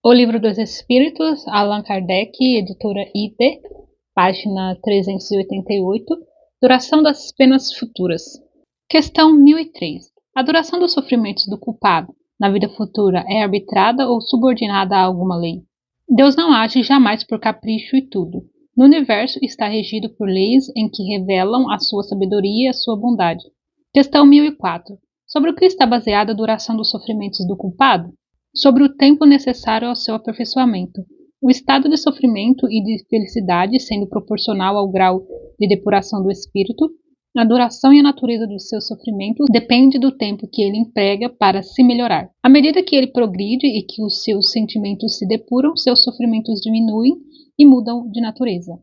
O Livro dos Espíritos, Allan Kardec, editora ID, página 388, Duração das Penas Futuras. Questão 1003. A duração dos sofrimentos do culpado na vida futura é arbitrada ou subordinada a alguma lei? Deus não age jamais por capricho e tudo. No universo está regido por leis em que revelam a sua sabedoria e a sua bondade. Questão 1004. Sobre o que está baseada a duração dos sofrimentos do culpado? Sobre o tempo necessário ao seu aperfeiçoamento. O estado de sofrimento e de felicidade sendo proporcional ao grau de depuração do espírito, a duração e a natureza dos seus sofrimentos depende do tempo que ele emprega para se melhorar. À medida que ele progride e que os seus sentimentos se depuram, seus sofrimentos diminuem e mudam de natureza.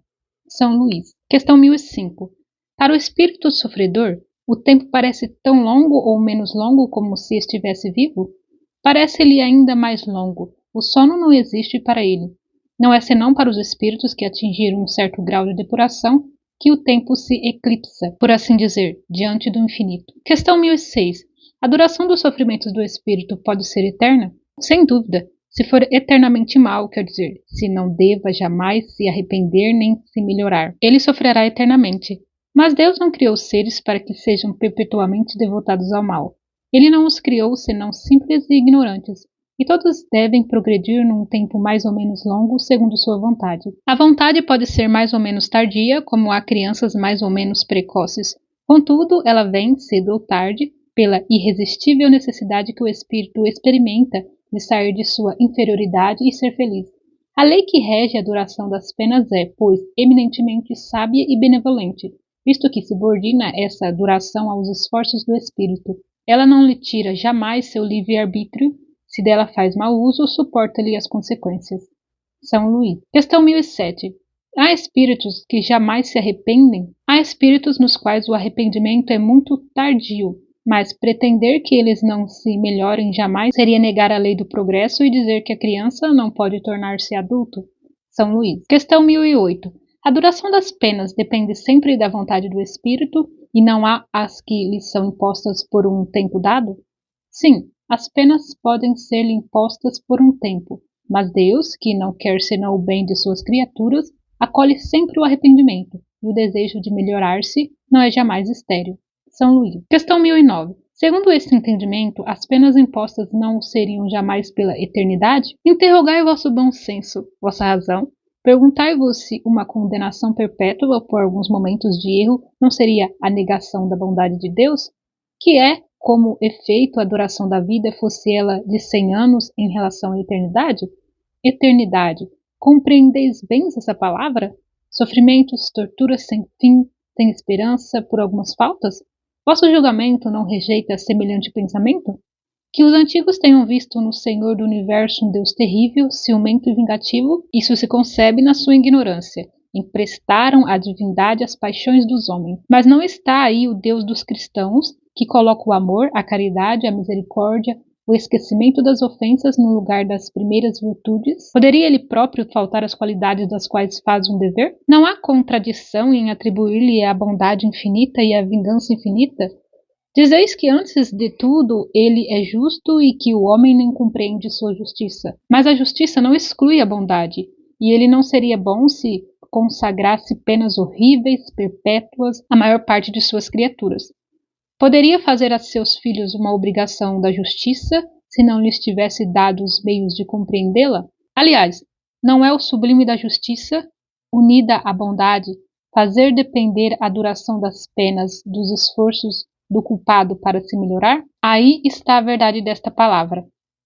São Luís. Questão 1005. Para o espírito sofredor, o tempo parece tão longo ou menos longo como se estivesse vivo? Parece-lhe ainda mais longo. O sono não existe para ele. Não é senão para os espíritos que atingiram um certo grau de depuração que o tempo se eclipsa, por assim dizer, diante do infinito. Questão 1006. A duração dos sofrimentos do espírito pode ser eterna? Sem dúvida. Se for eternamente mal, quer dizer, se não deva jamais se arrepender nem se melhorar, ele sofrerá eternamente. Mas Deus não criou seres para que sejam perpetuamente devotados ao mal. Ele não os criou senão simples e ignorantes, e todos devem progredir num tempo mais ou menos longo segundo sua vontade. A vontade pode ser mais ou menos tardia, como há crianças mais ou menos precoces. Contudo, ela vem, cedo ou tarde, pela irresistível necessidade que o espírito experimenta de sair de sua inferioridade e ser feliz. A lei que rege a duração das penas é, pois, eminentemente sábia e benevolente, visto que subordina essa duração aos esforços do espírito. Ela não lhe tira jamais seu livre-arbítrio. Se dela faz mau uso, suporta-lhe as consequências. São Luís. Questão 1007. Há espíritos que jamais se arrependem? Há espíritos nos quais o arrependimento é muito tardio, mas pretender que eles não se melhorem jamais seria negar a lei do progresso e dizer que a criança não pode tornar-se adulto. São Luís. Questão 1008. A duração das penas depende sempre da vontade do espírito e não há as que lhe são impostas por um tempo dado? Sim, as penas podem ser-lhe impostas por um tempo, mas Deus, que não quer senão o bem de suas criaturas, acolhe sempre o arrependimento, e o desejo de melhorar-se não é jamais estéril. São Luís. Questão 1009. Segundo este entendimento, as penas impostas não seriam jamais pela eternidade? Interrogai o vosso bom senso, vossa razão. Perguntai-vos se uma condenação perpétua por alguns momentos de erro não seria a negação da bondade de Deus, que é, como efeito, a duração da vida fosse ela de 100 anos em relação à eternidade? Eternidade. Compreendeis bem essa palavra? Sofrimentos, torturas sem fim, sem esperança por algumas faltas? Vosso julgamento não rejeita semelhante pensamento? Que os antigos tenham visto no Senhor do Universo um Deus terrível, ciumento e vingativo, isso se concebe na sua ignorância. Emprestaram à divindade as paixões dos homens. Mas não está aí o Deus dos cristãos, que coloca o amor, a caridade, a misericórdia, o esquecimento das ofensas no lugar das primeiras virtudes? Poderia ele próprio faltar às qualidades das quais faz um dever? Não há contradição em atribuir-lhe a bondade infinita e a vingança infinita? Dizeis que antes de tudo ele é justo e que o homem nem compreende sua justiça. Mas a justiça não exclui a bondade, e ele não seria bom se consagrasse penas horríveis, perpétuas, à maior parte de suas criaturas. Poderia fazer a seus filhos uma obrigação da justiça se não lhes tivesse dado os meios de compreendê-la? Aliás, não é o sublime da justiça, unida à bondade, fazer depender a duração das penas dos esforços do culpado para se melhorar? Aí está a verdade desta palavra.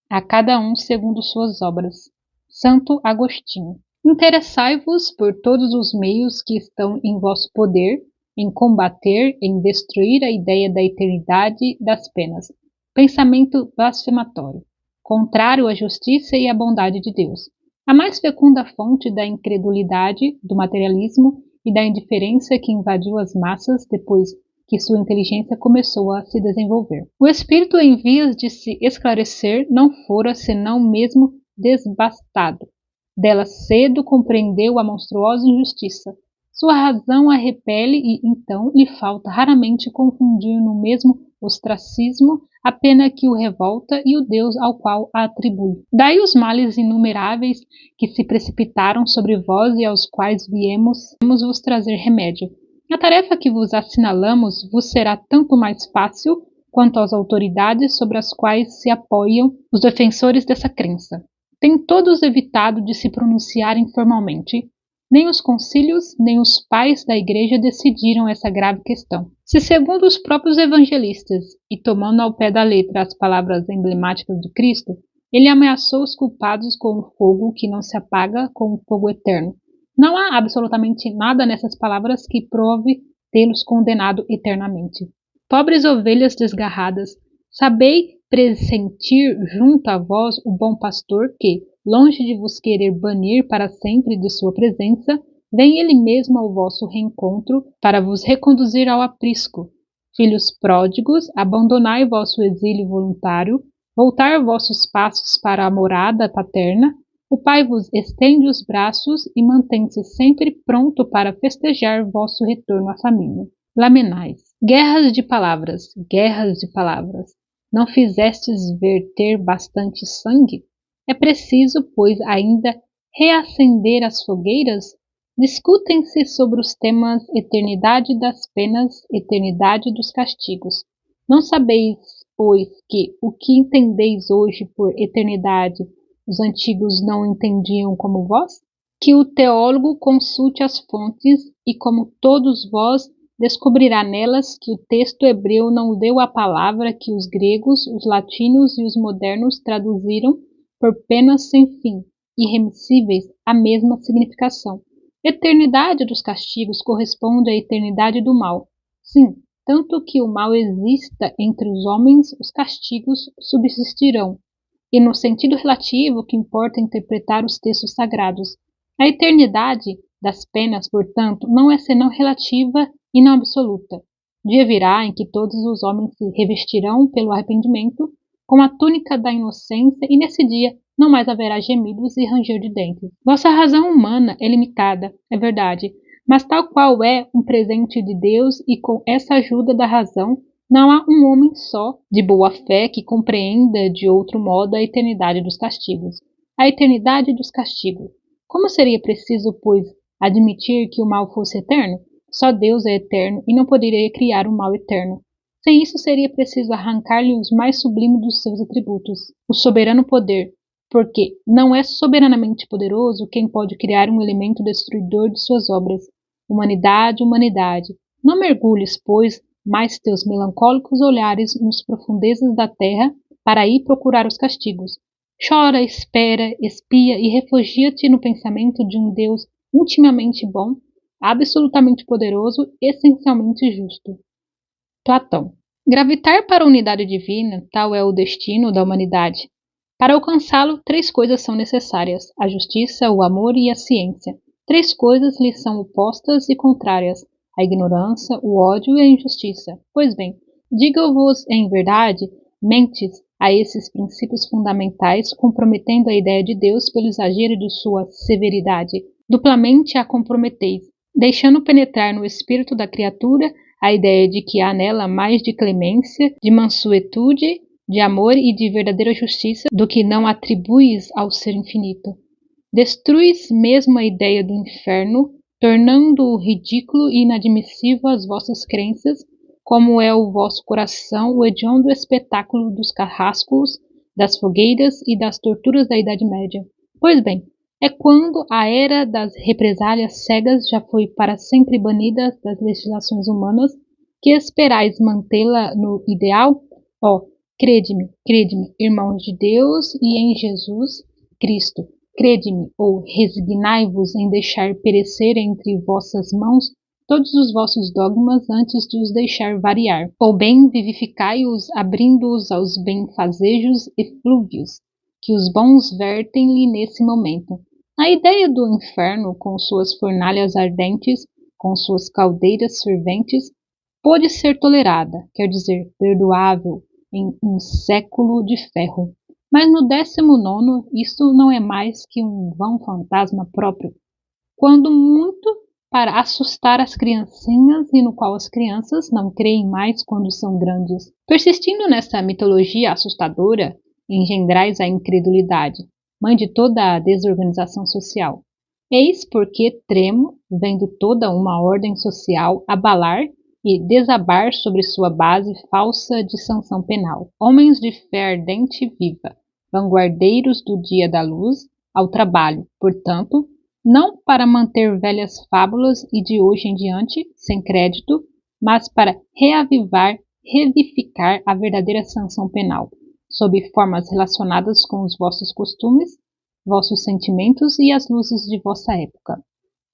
A cada um segundo suas obras. Santo Agostinho. Interessai-vos por todos os meios que estão em vosso poder em combater, em destruir a ideia da eternidade das penas. Pensamento blasfematório, contrário à justiça e à bondade de Deus. A mais fecunda fonte da incredulidade, do materialismo e da indiferença que invadiu as massas depois que sua inteligência começou a se desenvolver. O espírito em vias de se esclarecer não fora senão mesmo desbastado. Dela cedo compreendeu a monstruosa injustiça. Sua razão a repele e, então, lhe falta raramente confundir no mesmo ostracismo, a pena que o revolta e o Deus ao qual a atribui. Daí os males inumeráveis que se precipitaram sobre vós e aos quais viemos vos trazer remédio. A tarefa que vos assinalamos vos será tanto mais fácil quanto às autoridades sobre as quais se apoiam os defensores dessa crença. Têm todos evitado de se pronunciarem formalmente. Nem os concílios, nem os pais da Igreja decidiram essa grave questão. Se, segundo os próprios evangelistas, e tomando ao pé da letra as palavras emblemáticas do Cristo, ele ameaçou os culpados com o fogo que não se apaga com o fogo eterno. Não há absolutamente nada nessas palavras que prove tê-los condenado eternamente. Pobres ovelhas desgarradas, sabei pressentir junto a vós o bom pastor que, longe de vos querer banir para sempre de sua presença, vem ele mesmo ao vosso reencontro para vos reconduzir ao aprisco. Filhos pródigos, abandonai vosso exílio voluntário, voltar vossos passos para a morada paterna, o Pai vos estende os braços e mantém-se sempre pronto para festejar vosso retorno à família. Lamenais. Guerras de palavras, guerras de palavras. Não fizestes verter bastante sangue? É preciso, pois, ainda reacender as fogueiras? Discutem-se sobre os temas eternidade das penas, eternidade dos castigos. Não sabeis, pois, que o que entendeis hoje por eternidade, os antigos não entendiam como vós? Que o teólogo consulte as fontes e, como todos vós, descobrirá nelas que o texto hebreu não deu a palavra que os gregos, os latinos e os modernos traduziram por penas sem fim, irremissíveis, a mesma significação. Eternidade dos castigos corresponde à eternidade do mal. Sim, tanto que o mal exista entre os homens, os castigos subsistirão. E no sentido relativo, que importa interpretar os textos sagrados. A eternidade das penas, portanto, não é senão relativa e não absoluta. Dia virá em que todos os homens se revestirão pelo arrependimento com a túnica da inocência e nesse dia não mais haverá gemidos e ranger de dentes. Vossa razão humana é limitada, é verdade, mas tal qual é um presente de Deus e com essa ajuda da razão não há um homem só de boa fé que compreenda de outro modo a eternidade dos castigos. A eternidade dos castigos. Como seria preciso, pois, admitir que o mal fosse eterno? Só Deus é eterno e não poderia criar um mal eterno. Sem isso, seria preciso arrancar-lhe os mais sublimes dos seus atributos, o soberano poder, porque não é soberanamente poderoso quem pode criar um elemento destruidor de suas obras. Humanidade, humanidade, não mergulhes, pois, mais teus melancólicos olhares nas profundezas da terra para aí procurar os castigos. Chora, espera, espia e refugia-te no pensamento de um Deus intimamente bom, absolutamente poderoso, essencialmente justo. Platão. Gravitar para a unidade divina, tal é o destino da humanidade. Para alcançá-lo, três coisas são necessárias: a justiça, o amor e a ciência. Três coisas lhe são opostas e contrárias: a ignorância, o ódio e a injustiça. Pois bem, digo-vos em verdade, mentes a esses princípios fundamentais, comprometendo a ideia de Deus pelo exagero de sua severidade. Duplamente a comprometeis, deixando penetrar no espírito da criatura a ideia de que há nela mais de clemência, de mansuetude, de amor e de verdadeira justiça do que não atribuis ao ser infinito. Destruis mesmo a ideia do inferno, tornando ridículo e inadmissível as vossas crenças, como é o vosso coração o hediondo espetáculo dos carrascos, das fogueiras e das torturas da Idade Média. Pois bem, é quando a era das represálias cegas já foi para sempre banida das legislações humanas que esperais mantê-la no ideal? Ó, crede-me, irmãos de Deus e em Jesus Cristo, crede-me, ou resignai-vos em deixar perecer entre vossas mãos todos os vossos dogmas antes de os deixar variar, ou bem vivificai-os abrindo-os aos benfazejos eflúvios que os bons vertem-lhe nesse momento. A ideia do inferno, com suas fornalhas ardentes, com suas caldeiras ferventes, pôde ser tolerada, quer dizer, perdoável, em um século de ferro. Mas no 19º, isso não é mais que um vão fantasma próprio. Quando muito, para assustar as criancinhas e no qual as crianças não creem mais quando são grandes. Persistindo nessa mitologia assustadora, engendrais a incredulidade, mãe de toda a desorganização social. Eis porque tremo, vendo toda uma ordem social abalar e desabar sobre sua base falsa de sanção penal. Homens de fé ardente e viva, vanguardeiros do dia da luz, ao trabalho, portanto, não para manter velhas fábulas e de hoje em diante, sem crédito, mas para reavivar, revivificar a verdadeira sanção penal, sob formas relacionadas com os vossos costumes, vossos sentimentos e as luzes de vossa época.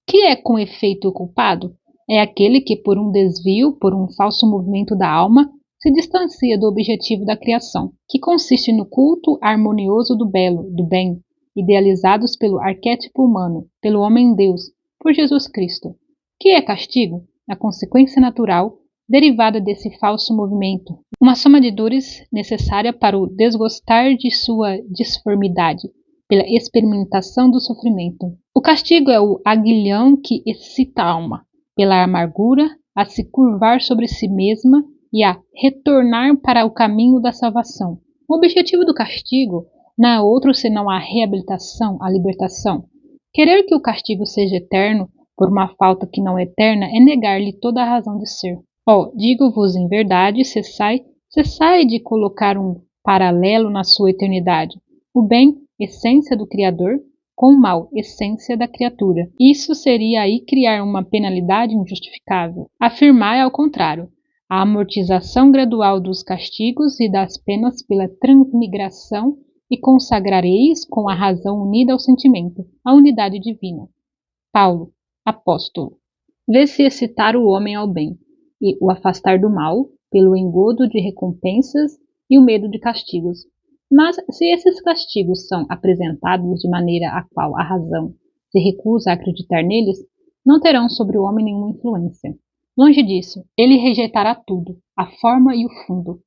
Que é com efeito o culpado? É aquele que, por um desvio, por um falso movimento da alma, se distancia do objetivo da criação, que consiste no culto harmonioso do belo, do bem, idealizados pelo arquétipo humano, pelo homem-deus, por Jesus Cristo. Que é castigo? A consequência natural, derivada desse falso movimento, uma soma de dores necessária para o desgostar de sua disformidade, pela experimentação do sofrimento. O castigo é o aguilhão que excita a alma, pela amargura, a se curvar sobre si mesma e a retornar para o caminho da salvação. O objetivo do castigo não é outro senão a reabilitação, a libertação. Querer que o castigo seja eterno por uma falta que não é eterna é negar-lhe toda a razão de ser. Digo-vos em verdade, cessai de colocar um paralelo na sua eternidade. O bem, essência do Criador, com o mal, essência da criatura. Isso seria aí criar uma penalidade injustificável. Afirmar é ao contrário, a amortização gradual dos castigos e das penas pela transmigração e consagrareis com a razão unida ao sentimento, a unidade divina. Paulo, apóstolo. Vê-se excitar o homem ao bem e o afastar do mal pelo engodo de recompensas e o medo de castigos. Mas se esses castigos são apresentados de maneira a qual a razão se recusa a acreditar neles, não terão sobre o homem nenhuma influência. Longe disso, ele rejeitará tudo, a forma e o fundo.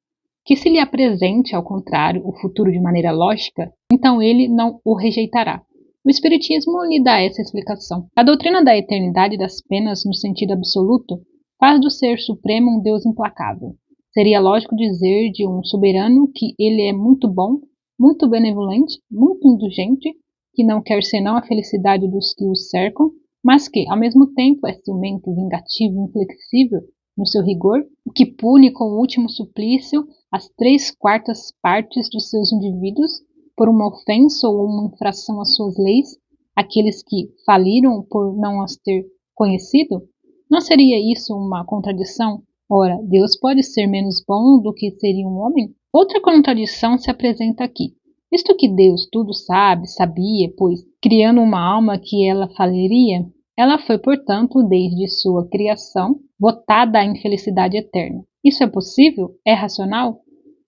Que se lhe apresente, ao contrário, o futuro de maneira lógica, então ele não o rejeitará. O Espiritismo lhe dá essa explicação. A doutrina da eternidade das penas, no sentido absoluto, faz do Ser Supremo um Deus implacável. Seria lógico dizer de um soberano que ele é muito bom, muito benevolente, muito indulgente, que não quer senão a felicidade dos que o cercam, mas que, ao mesmo tempo, é ciumento, vingativo, inflexível no seu rigor, que pune com o último suplício as 3/4 partes dos seus indivíduos por uma ofensa ou uma infração às suas leis, aqueles que faliram por não as ter conhecido? Não seria isso uma contradição? Ora, Deus pode ser menos bom do que seria um homem? Outra contradição se apresenta aqui. Visto que Deus tudo sabe, sabia, pois, criando uma alma que ela faliria, ela foi, portanto, desde sua criação, votada à infelicidade eterna. Isso é possível? É racional?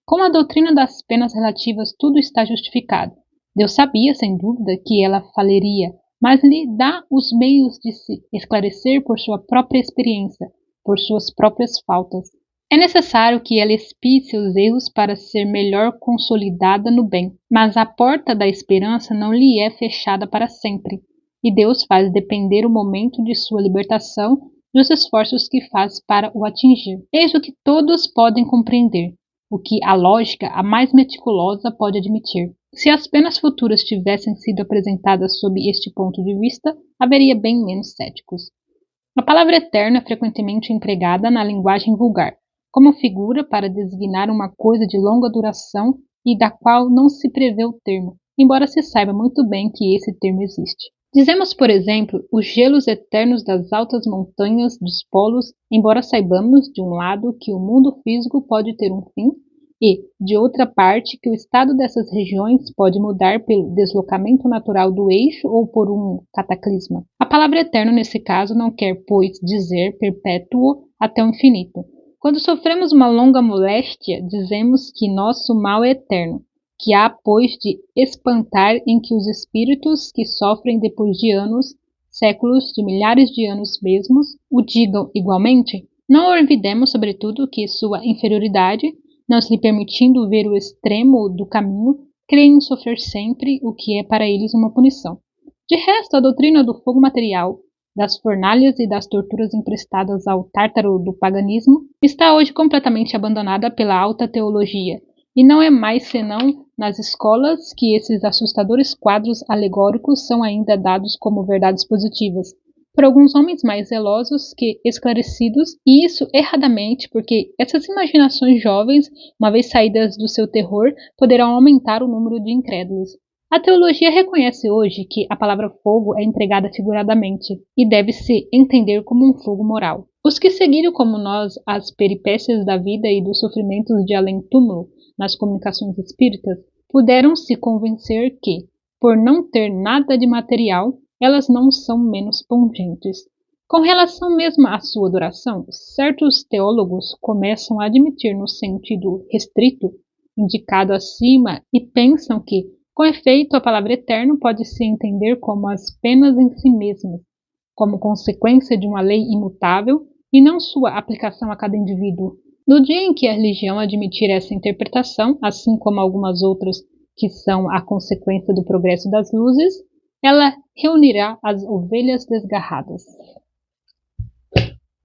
Com a doutrina das penas relativas, tudo está justificado. Deus sabia, sem dúvida, que ela faliria, mas lhe dá os meios de se esclarecer por sua própria experiência, por suas próprias faltas. É necessário que ela expie seus erros para ser melhor consolidada no bem, mas a porta da esperança não lhe é fechada para sempre, e Deus faz depender o momento de sua libertação dos esforços que faz para o atingir. Eis o que todos podem compreender, o que a lógica, a mais meticulosa, pode admitir. Se as penas futuras tivessem sido apresentadas sob este ponto de vista, haveria bem menos céticos. A palavra eterno é frequentemente empregada na linguagem vulgar, como figura para designar uma coisa de longa duração e da qual não se prevê o termo, embora se saiba muito bem que esse termo existe. Dizemos, por exemplo, os gelos eternos das altas montanhas dos polos, embora saibamos, de um lado, que o mundo físico pode ter um fim, e, de outra parte, que o estado dessas regiões pode mudar pelo deslocamento natural do eixo ou por um cataclisma. A palavra eterno, nesse caso, não quer, pois, dizer perpétuo até o infinito. Quando sofremos uma longa moléstia, dizemos que nosso mal é eterno, que há, pois, de espantar em que os espíritos que sofrem depois de anos, séculos, de milhares de anos mesmos, o digam igualmente. Não olvidemos, sobretudo, que sua inferioridade, não lhe permitindo ver o extremo do caminho, creem sofrer sempre o que é para eles uma punição. De resto, a doutrina do fogo material, das fornalhas e das torturas emprestadas ao Tártaro do paganismo, está hoje completamente abandonada pela alta teologia, e não é mais senão nas escolas que esses assustadores quadros alegóricos são ainda dados como verdades positivas, por alguns homens mais zelosos que esclarecidos, e isso erradamente, porque essas imaginações jovens, uma vez saídas do seu terror, poderão aumentar o número de incrédulos. A teologia reconhece hoje que a palavra fogo é empregada figuradamente e deve-se entender como um fogo moral. Os que seguiram como nós as peripécias da vida e dos sofrimentos de além-túmulo nas comunicações espíritas puderam se convencer que, por não ter nada de material, elas não são menos pungentes. Com relação mesmo à sua adoração, certos teólogos começam a admitir no sentido restrito, indicado acima, e pensam que, com efeito, a palavra eterno pode se entender como as penas em si mesmas, como consequência de uma lei imutável e não sua aplicação a cada indivíduo. No dia em que a religião admitir essa interpretação, assim como algumas outras que são a consequência do progresso das luzes, ela reunirá as ovelhas desgarradas.